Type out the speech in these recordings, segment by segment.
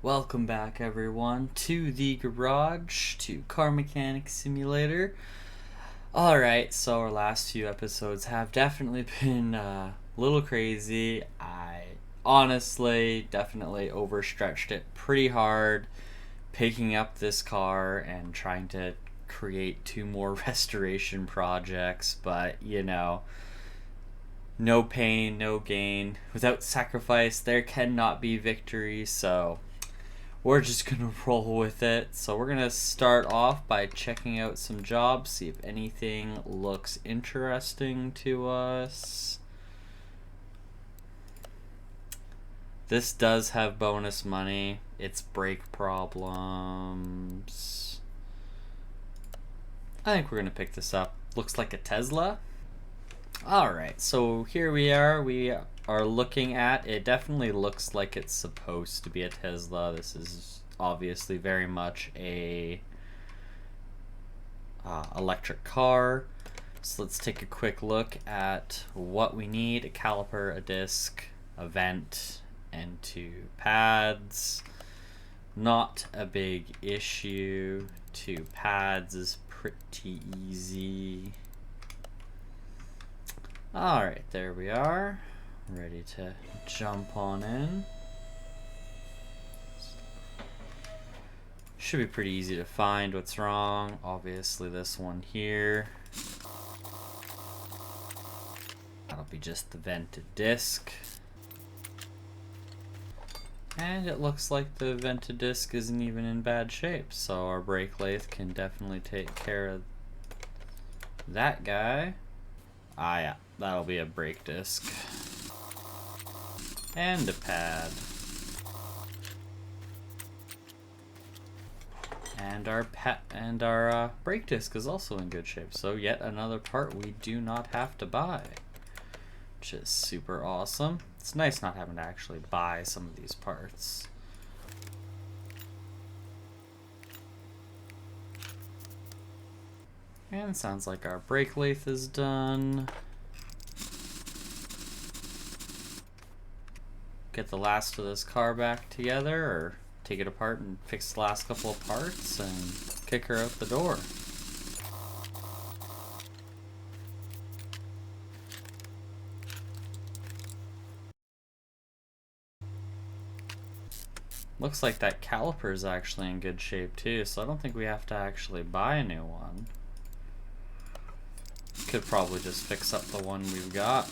Welcome back, everyone, to the garage, to Car Mechanic Simulator. Alright, so our last few episodes have definitely been a little crazy. I honestly definitely overstretched it pretty hard, picking up this car and trying to create two more restoration projects, but no pain, no gain. Without sacrifice, there cannot be victory, so we're just gonna roll with it. So we're gonna start off by checking out some jobs, see if anything looks interesting to us. This does have bonus money. It's brake problems. I think we're gonna pick this up. Looks like a Tesla. Alright, so here we are. We are looking at it. Definitely looks like it's supposed to be a Tesla. This is obviously very much a electric car. So let's take a quick look at what we need: a caliper, a disc, a vent, and two pads. Not a big issue. Two pads is pretty easy. Alright, there we are. Ready to jump on in. Should be pretty easy to find what's wrong. Obviously this one here. That'll be just the vented disc. And it looks like the vented disc isn't even in bad shape, so our brake lathe can definitely take care of that guy. Ah yeah, that'll be a brake disc. And a pad. And our brake disc is also in good shape. So yet another part we do not have to buy, which is super awesome. It's nice not having to actually buy some of these parts. And it sounds like our brake lathe is done. Get the last of this car back together, or take it apart and fix the last couple of parts and kick her out the door. Looks like that caliper is actually in good shape too, so I don't think we have to actually buy a new one. Could probably just fix up the one we've got.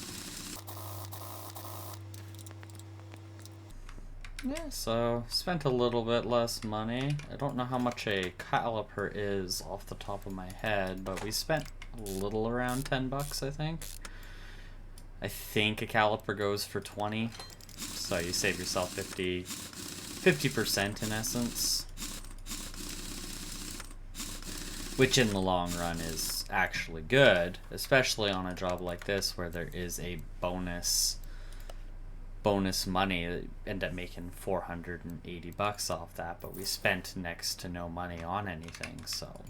Yeah, so spent a little bit less money. I don't know how much a caliper is off the top of my head, but we spent a little around 10 bucks, I think. I think a caliper goes for 20, so you save yourself 50% in essence. Which in the long run is actually good, especially on a job like this where there is a bonus money. End up making 480 bucks off that, but we spent next to no money on anything, so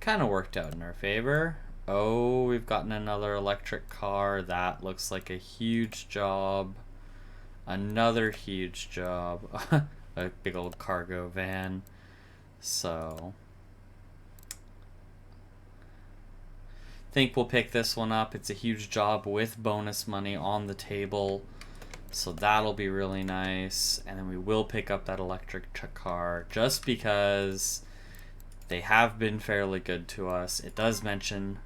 kind of worked out in our favor. Oh, we've gotten another electric car. That looks like a huge job. Another huge job. A big old cargo van. So think we'll pick this one up. It's a huge job with bonus money on the table, so that'll be really nice. And then we will pick up that electric car just because they have been fairly good to us. It does mention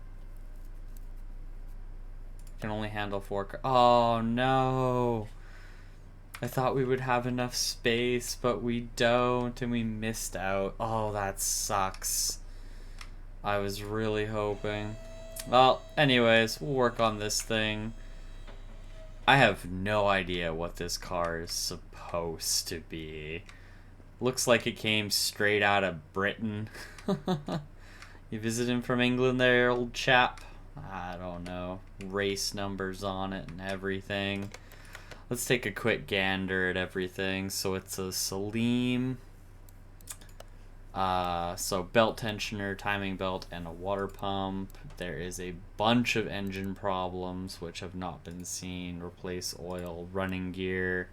can only handle 4 cars. Oh no, I thought we would have enough space, but we don't, and we missed out. Oh, that sucks. I was really hoping. Well, anyways, we'll work on this thing. I have no idea what this car is supposed to be. Looks like it came straight out of Britain. You visiting from England there, old chap? I don't know. Race numbers on it and everything. Let's take a quick gander at everything. So it's a Salim. So belt tensioner, timing belt, and a water pump. There is a bunch of engine problems which have not been seen. Replace oil, running gear,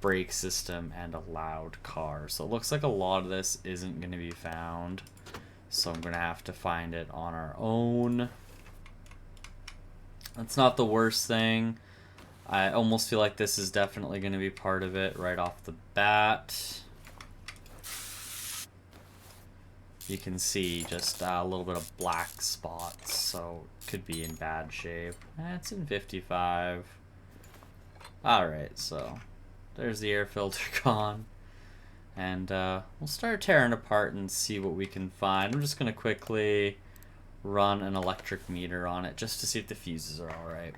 brake system, and a loud car. So it looks like a lot of this isn't going to be found. So I'm going to have to find it on our own. That's not the worst thing. I almost feel like this is definitely going to be part of it right off the bat. You can see just a little bit of black spots, so it could be in bad shape. It's in 55. Alright, so there's the air filter gone. And we'll start tearing apart and see what we can find. I'm just going to quickly run an electric meter on it just to see if the fuses are alright.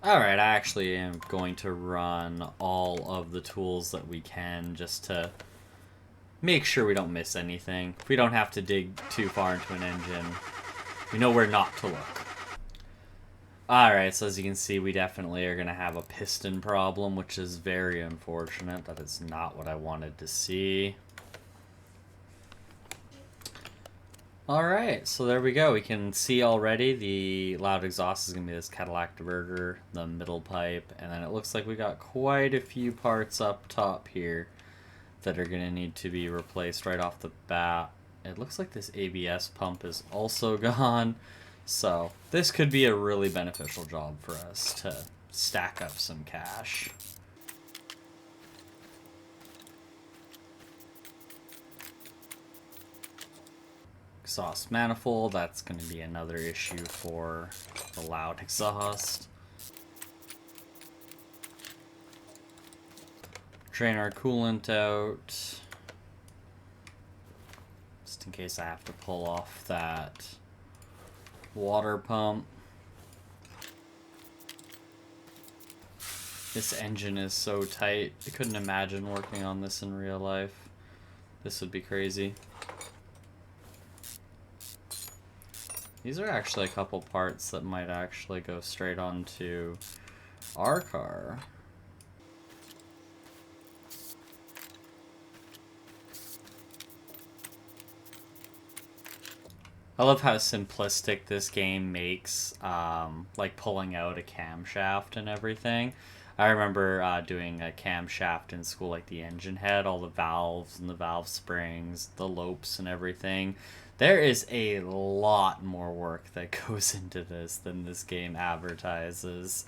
Alright, I actually am going to run all of the tools that we can just to make sure we don't miss anything. If we don't have to dig too far into an engine, we know where not to look. Alright, so as you can see, we definitely are going to have a piston problem, which is very unfortunate. That is not what I wanted to see. Alright, so there we go. We can see already the loud exhaust is going to be this Cadillac diverter, the middle pipe, and then it looks like we got quite a few parts up top here that are going to need to be replaced right off the bat. It looks like this ABS pump is also gone. So this could be a really beneficial job for us to stack up some cash. Exhaust manifold, that's going to be another issue for the loud exhaust. Drain our coolant out, just in case I have to pull off that water pump. This engine is so tight. I couldn't imagine working on this in real life. This would be crazy. These are actually a couple parts that might actually go straight onto our car. I love how simplistic this game makes, like pulling out a camshaft and everything. I remember doing a camshaft in school, like the engine head, all the valves and the valve springs, the lopes and everything. There is a lot more work that goes into this than this game advertises.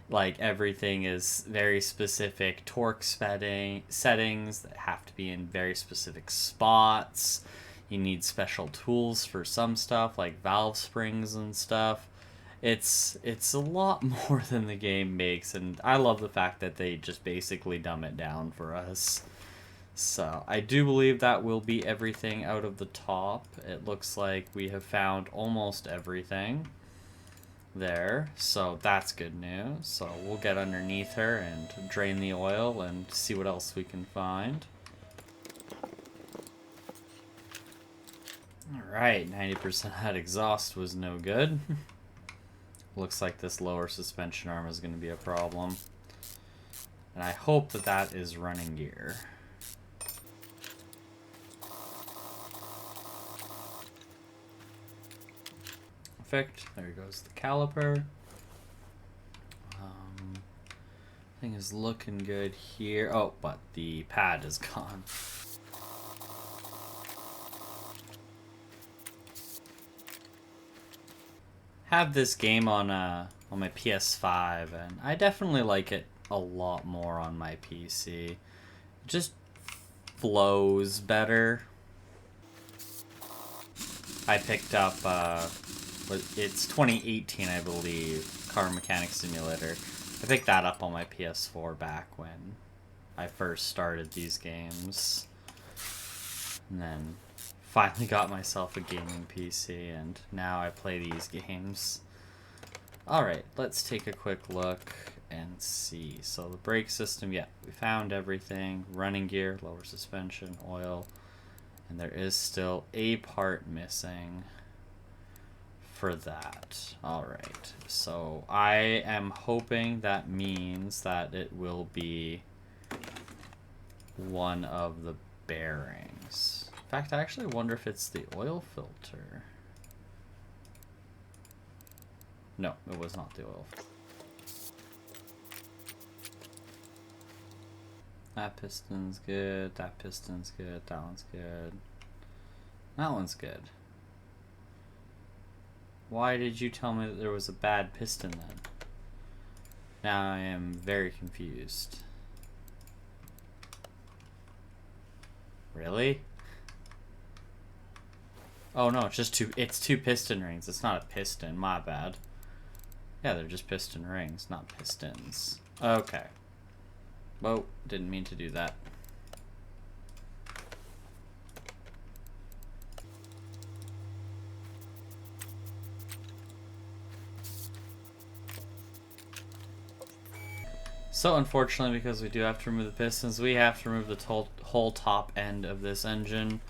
Like, everything is very specific torque settings that have to be in very specific spots. You need special tools for some stuff, like valve springs and stuff. It's a lot more than the game makes, and I love the fact that they just basically dumb it down for us. So, I do believe that will be everything out of the top. It looks like we have found almost everything there, so that's good news. So, we'll get underneath her and drain the oil and see what else we can find. Alright, 90% of that exhaust was no good. Looks like this lower suspension arm is going to be a problem. And I hope that that is running gear. Perfect. There goes the caliper. Thing is looking good here. Oh, but the pad is gone. Have this game on my PS5, and I definitely like it a lot more on my PC. It just flows better. I picked up it's 2018, I believe, Car Mechanic Simulator. I picked that up on my PS4 back when I first started these games, and then finally got myself a gaming PC, and now I play these games. Alright, let's take a quick look and see. So the brake system, yeah, we found everything. Running gear, lower suspension, oil, and there is still a part missing for that. Alright, so I am hoping that means that it will be one of the bearings. In fact, I actually wonder if it's the oil filter. No, it was not the oil filter. That piston's good. That piston's good. That one's good. That one's good. Why did you tell me that there was a bad piston then? Now I am very confused. Really? Oh no, it's just two piston rings. It's not a piston, my bad. Yeah, they're just piston rings, not pistons. Okay. Whoa, didn't mean to do that. So unfortunately, because we do have to remove the pistons, we have to remove the whole top end of this engine,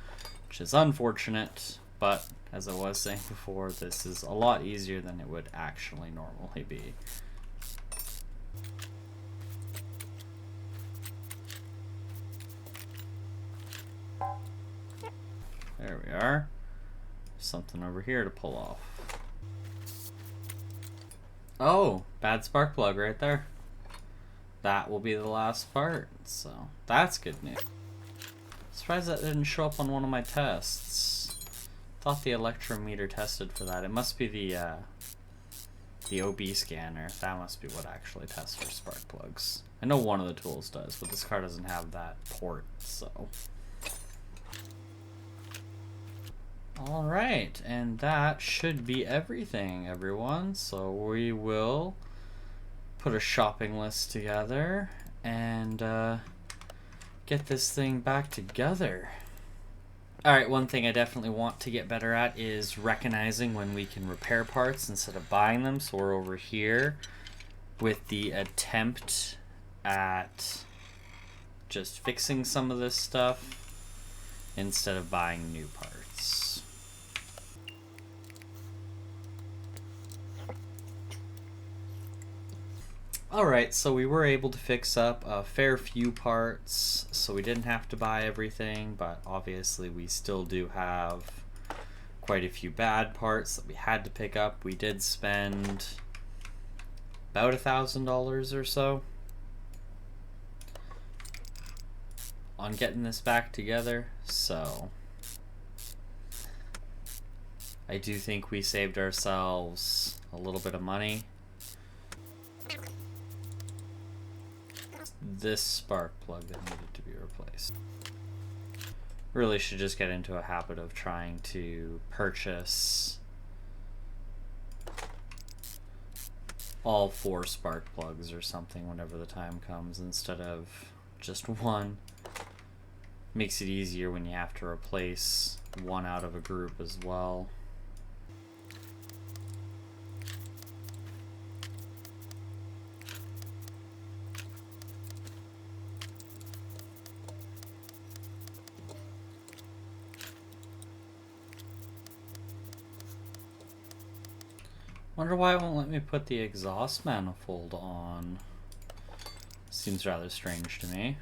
which is unfortunate, but as I was saying before, this is a lot easier than it would actually normally be. There we are. Something over here to pull off. Oh, bad spark plug right there. That will be the last part, so that's good news. Surprised that didn't show up on one of my tests. Thought the electrometer tested for that. It must be the OB scanner. That must be what actually tests for spark plugs. I know one of the tools does, but this car doesn't have that port, so. Alright, and that should be everything, everyone. So we will put a shopping list together and get this thing back together. Alright, one thing I definitely want to get better at is recognizing when we can repair parts instead of buying them. So we're over here with the attempt at just fixing some of this stuff instead of buying new parts. Alright, so we were able to fix up a fair few parts, so we didn't have to buy everything, but obviously we still do have quite a few bad parts that we had to pick up. We did spend about $1,000 or so on getting this back together, so I do think we saved ourselves a little bit of money. This spark plug that needed to be replaced. Really should just get into a habit of trying to purchase all 4 spark plugs or something whenever the time comes instead of just one. Makes it easier when you have to replace one out of a group as well. Wonder why it won't let me put the exhaust manifold on. Seems rather strange to me.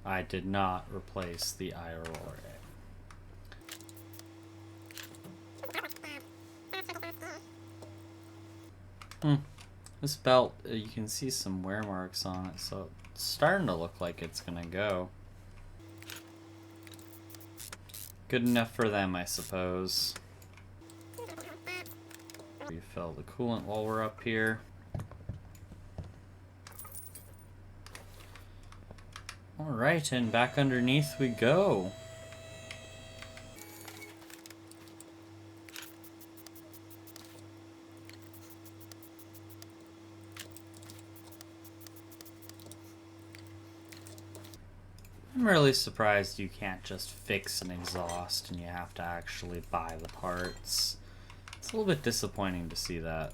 I did not replace the IRORA. This belt, you can see some wear marks on it, so it's starting to look like it's gonna go. Good enough for them, I suppose. Refill the coolant while we're up here. Alright, and back underneath we go. I'm really surprised you can't just fix an exhaust and you have to actually buy the parts. It's a little bit disappointing to see that.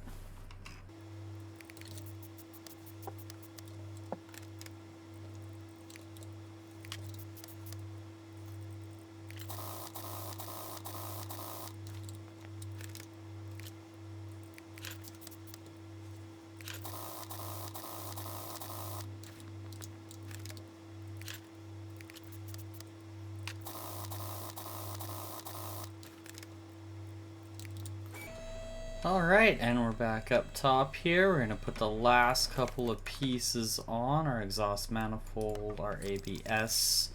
Alright, and we're back up top here. We're going to put the last couple of pieces on. Our exhaust manifold, our ABS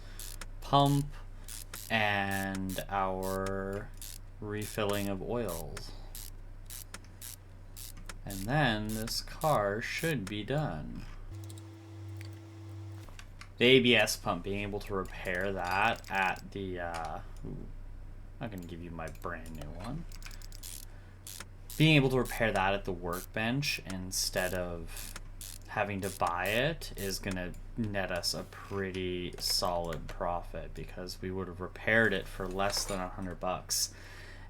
pump, and our refilling of oil. And then this car should be done. The ABS pump, being able to repair that at the, I'm not going to give you my brand new one. Being able to repair that at the workbench instead of having to buy it is going to net us a pretty solid profit, because we would have repaired it for less than $100.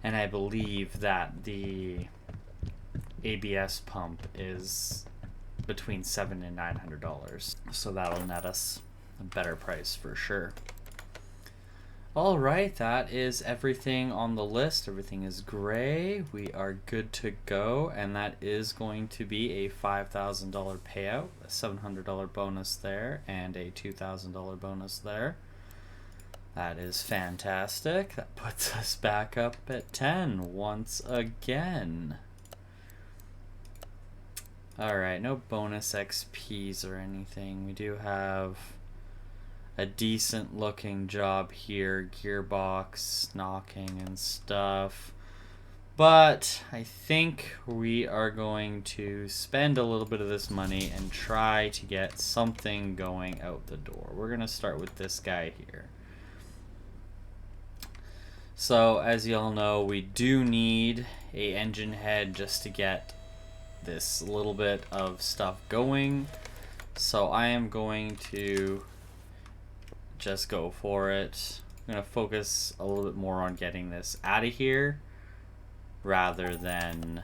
And I believe that the ABS pump is between $700 and $900. So that'll net us a better price for sure. Alright, that is everything on the list. Everything is gray. We are good to go, and that is going to be a $5,000 payout, a $700 bonus there, and a $2,000 bonus there. That is fantastic. That puts us back up at 10 once again. Alright, no bonus XPs or anything. We do have a decent looking job here, gearbox knocking and stuff, but I think we are going to spend a little bit of this money and try to get something going out the door. We're gonna start with this guy here. So as y'all know, we do need a engine head just to get this little bit of stuff going, so I am going to just go for it. I'm going to focus a little bit more on getting this out of here rather than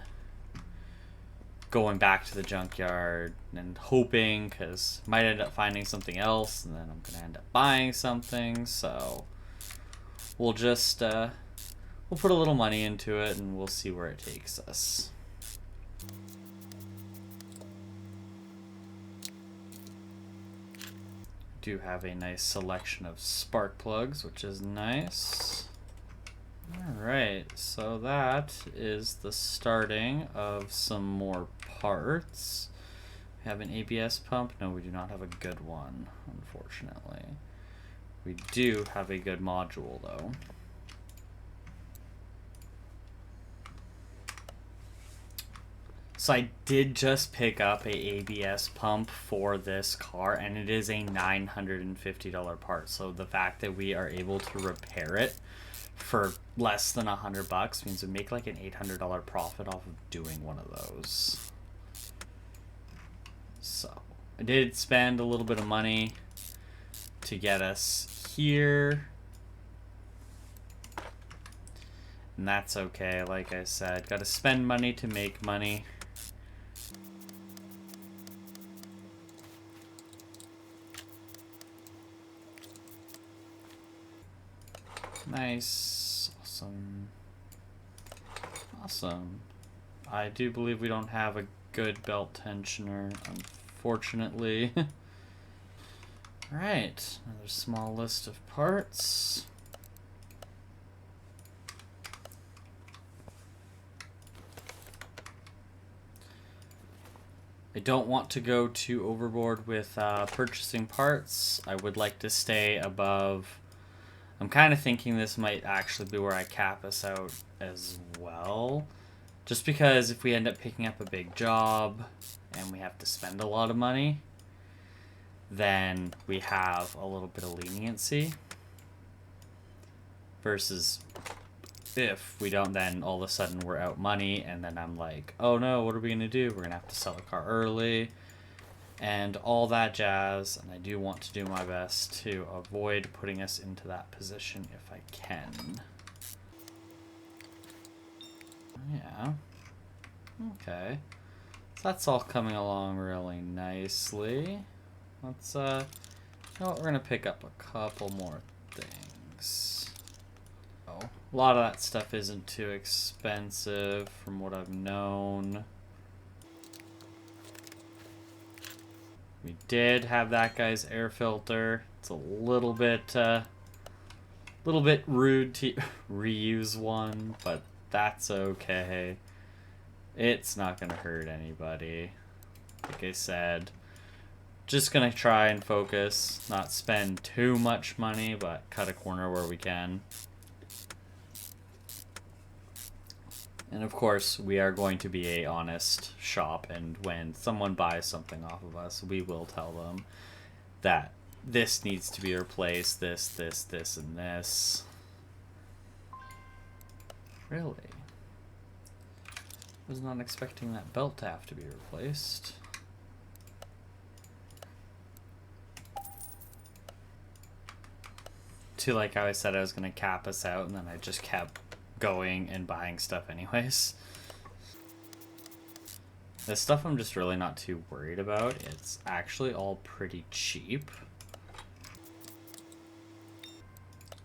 going back to the junkyard and hoping, because I might end up finding something else and then I'm going to end up buying something. So we'll just we'll put a little money into it and we'll see where it takes us. Do have a nice selection of spark plugs, which is nice. Alright, so that is the starting of some more parts. We have an ABS pump. No, we do not have a good one, unfortunately. We do have a good module, though. So I did just pick up a ABS pump for this car, and it is a $950 part. So the fact that we are able to repair it for less than $100 means we make like an $800 profit off of doing one of those. So I did spend a little bit of money to get us here, and that's okay. Like I said, gotta spend money to make money. Nice. Awesome. Awesome. I do believe we don't have a good belt tensioner, unfortunately. Alright, another small list of parts. I don't want to go too overboard with purchasing parts. I would like to stay above. I'm kind of thinking this might actually be where I cap us out as well. Just because if we end up picking up a big job and we have to spend a lot of money, then we have a little bit of leniency. Versus if we don't, then all of a sudden we're out money, and then I'm like, oh no, what are we going to do? We're going to have to sell the car early and all that jazz, and I do want to do my best to avoid putting us into that position if I can. Yeah. Okay. So that's all coming along really nicely. Let's, you know what, we're gonna pick up a couple more things. Oh, a lot of that stuff isn't too expensive from what I've known. We did have that guy's air filter. It's a little bit rude to reuse one, but that's okay. It's not gonna hurt anybody. Like I said, just gonna try and focus, not spend too much money, but cut a corner where we can. And of course, we are going to be a honest shop, and when someone buys something off of us, we will tell them that this needs to be replaced, this, and this. Really? Was not expecting that belt to have to be replaced. To like how I said I was going to cap us out, and then I just kept going and buying stuff anyways. This stuff I'm just really not too worried about. It's actually all pretty cheap.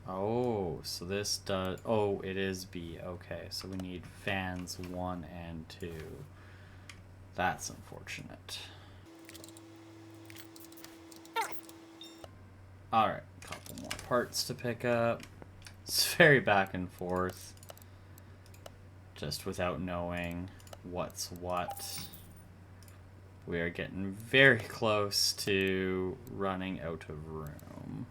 Oh, so this does... Oh, it is B. Okay, so we need fans 1 and 2. That's unfortunate. Alright, a couple more parts to pick up. It's very back and forth. Just without knowing what's what. We are getting very close to running out of room.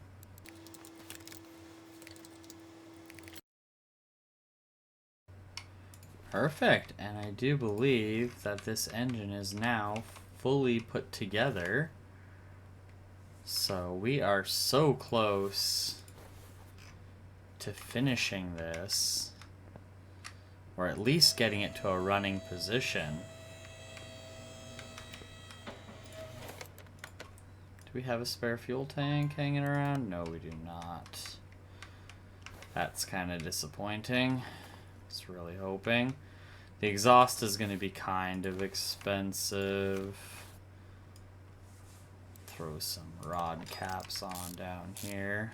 Perfect, and I do believe that this engine is now fully put together. So we are so close to finishing this, or at least getting it to a running position. Do we have a spare fuel tank hanging around? No, we do not. That's kind of disappointing. I was really hoping. The exhaust is going to be kind of expensive. Throw some rod caps on down here.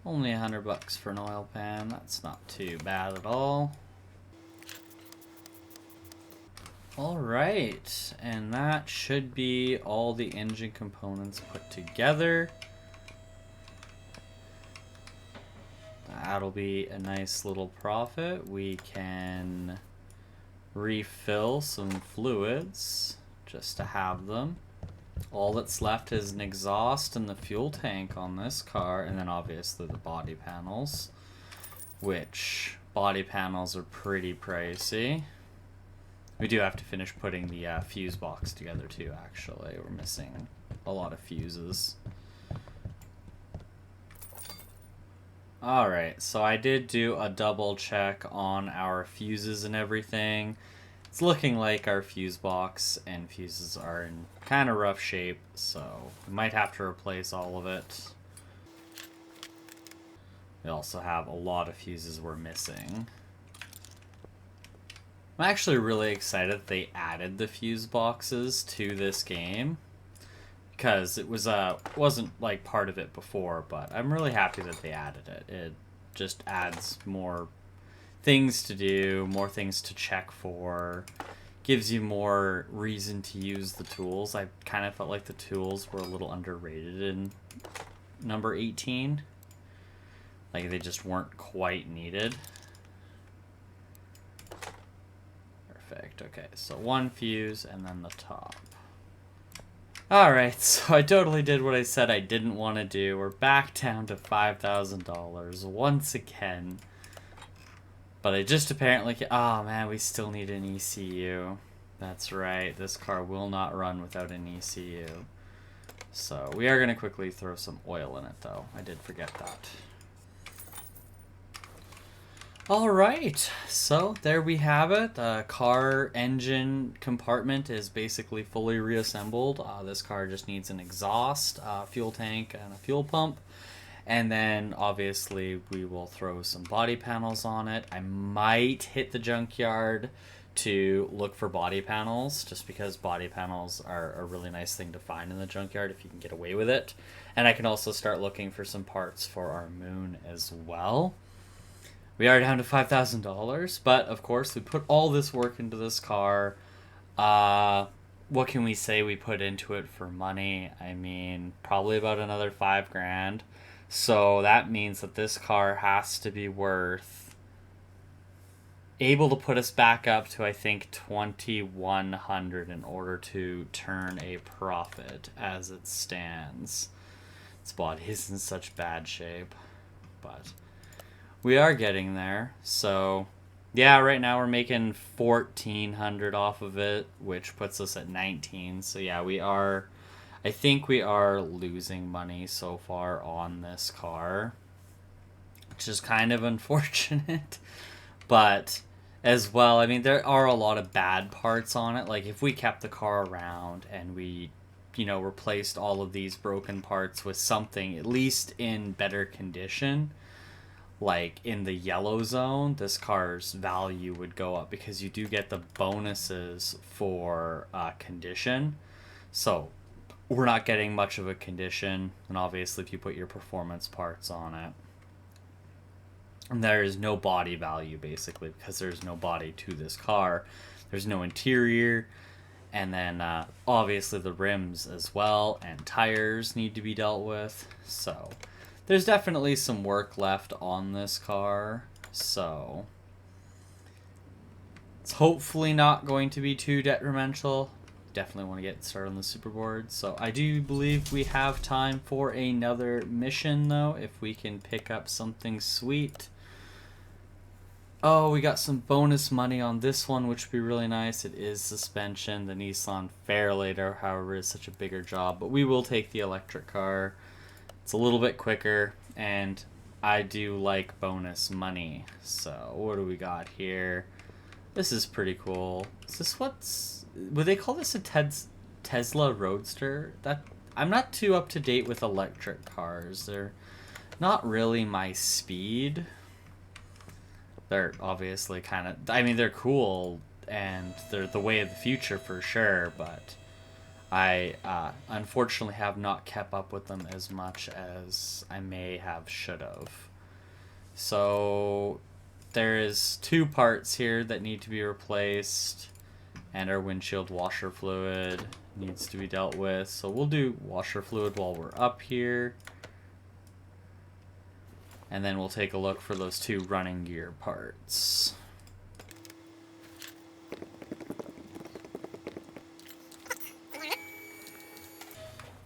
Only $100 for an oil pan. That's not too bad at all. Alright, and that should be all the engine components put together. That'll be a nice little profit. We can refill some fluids just to have them. All that's left is an exhaust and the fuel tank on this car, and then obviously the body panels, which body panels are pretty pricey. We do have to finish putting the fuse box together too, actually. We're missing a lot of fuses. Alright, so I did do a double check on our fuses and everything. It's looking like our fuse box and fuses are in kind of rough shape, so we might have to replace all of it. We also have a lot of fuses we're missing. I'm actually really excited that they added the fuse boxes to this game, because it was wasn't like part of it before, but I'm really happy that they added it. It just adds more things to do, more things to check for, gives you more reason to use the tools. I kind of felt like the tools were a little underrated in number 18. Like they just weren't quite needed. Perfect. Okay, so one fuse and then the top. Alright, so I totally did what I said I didn't want to do. We're back down to $5,000 once again. But I just apparently... Oh man, we still need an ECU. That's right, this car will not run without an ECU. So we are going to quickly throw some oil in it though. I did forget that. Alright, so there we have it. The car engine compartment is basically fully reassembled. This car just needs an exhaust, fuel tank, and a fuel pump. And then obviously we will throw some body panels on it. I might hit the junkyard to look for body panels, just because body panels are a really nice thing to find in the junkyard if you can get away with it. And I can also start looking for some parts for our moon as well. We are down to $5,000, but of course we put all this work into this car. what can we say we put into it for money? I mean, probably about another 5 grand. So that means that this car has to be worth able to put us back up to I think 2100 in order to turn a profit as it stands. Its body is in such bad shape, but we are getting there. So yeah, right now we're making 1400 off of it, which puts us at 19. So yeah, I think we are losing money so far on this car, which is kind of unfortunate. But as well, I mean, there are a lot of bad parts on it. Like, if we kept the car around and we, replaced all of these broken parts with something at least in better condition, like in the yellow zone, this car's value would go up because you do get the bonuses for condition. So we're not getting much of a condition, and obviously if you put your performance parts on it, and there is no body value basically because there's no body to this car, there's no interior, and then obviously the rims as well and tires need to be dealt with. So there's definitely some work left on this car, so it's hopefully not going to be too detrimental. Definitely want to get started on the superboard. So I do believe we have time for another mission though, if we can pick up something sweet. Oh, we got some bonus money on this one, which would be really nice. It is suspension. The Nissan Fairlander, however, is such a bigger job, but we will take the electric car. It's a little bit quicker, and I do like bonus money. So what do we got here? This is pretty cool. Is this would they call this a Tesla Roadster? I'm not too up to date with electric cars. They're not really my speed. They're obviously they're cool and they're the way of the future for sure, but I unfortunately have not kept up with them as much as I may have should have. So there is 2 parts here that need to be replaced, and our windshield washer fluid needs to be dealt with. So we'll do washer fluid while we're up here. And then we'll take a look for those 2 running gear parts.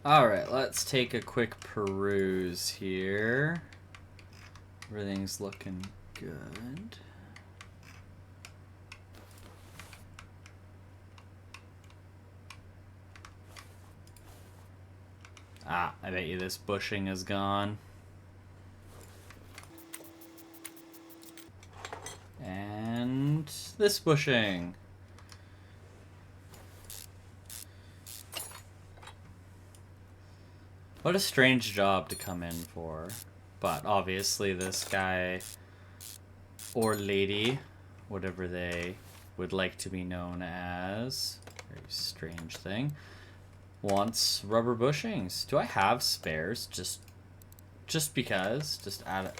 Alright, let's take a quick peruse here. Everything's looking good. I bet you this bushing is gone. And this bushing. What a strange job to come in for. But obviously this guy or lady, whatever they would like to be known as, very strange thing, wants rubber bushings. Do I have spares? Just because? Just out of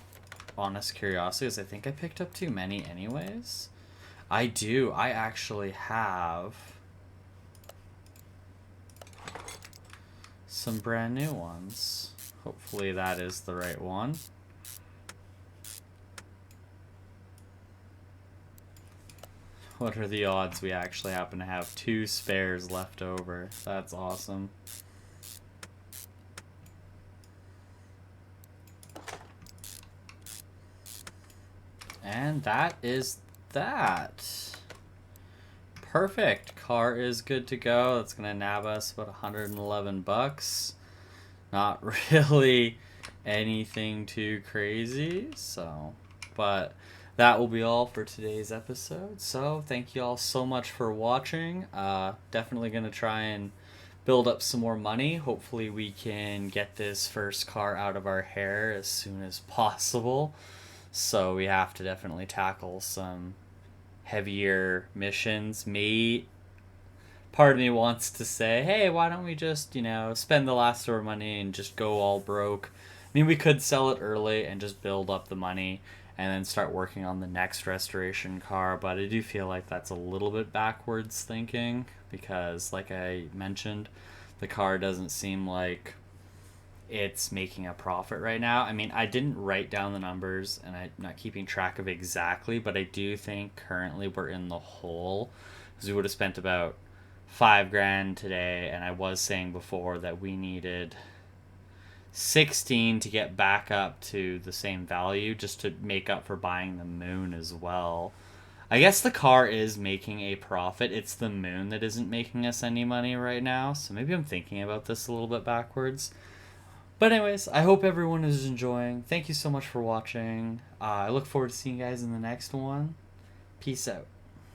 honest curiosity, as I think I picked up too many anyways. I do. I actually have some brand new ones. Hopefully that is the right one. What are the odds we actually happen to have 2 spares left over? That's awesome. And that is that. Perfect. Car is good to go. That's gonna nab us about 111 bucks. Not really anything too crazy, so, but that will be all for today's episode. So thank you all so much for watching. Definitely gonna try and build up some more money. Hopefully we can get this first car out of our hair as soon as possible. So we have to definitely tackle some heavier missions. Part of me wants to say, hey, why don't we just, spend the last of our money and just go all broke. I mean, we could sell it early and just build up the money and then start working on the next restoration car. But I do feel like that's a little bit backwards thinking because, like I mentioned, the car doesn't seem like it's making a profit right now. I mean, I didn't write down the numbers and I'm not keeping track of exactly, but I do think currently we're in the hole because we would have spent about 5 grand today, and I was saying before that we needed 16 to get back up to the same value just to make up for buying the moon as well. I guess the car is making a profit. It's the moon that isn't making us any money right now. So maybe I'm thinking about this a little bit backwards. But anyways, I hope everyone is enjoying. Thank you so much for watching. I look forward to seeing you guys in the next one. Peace out.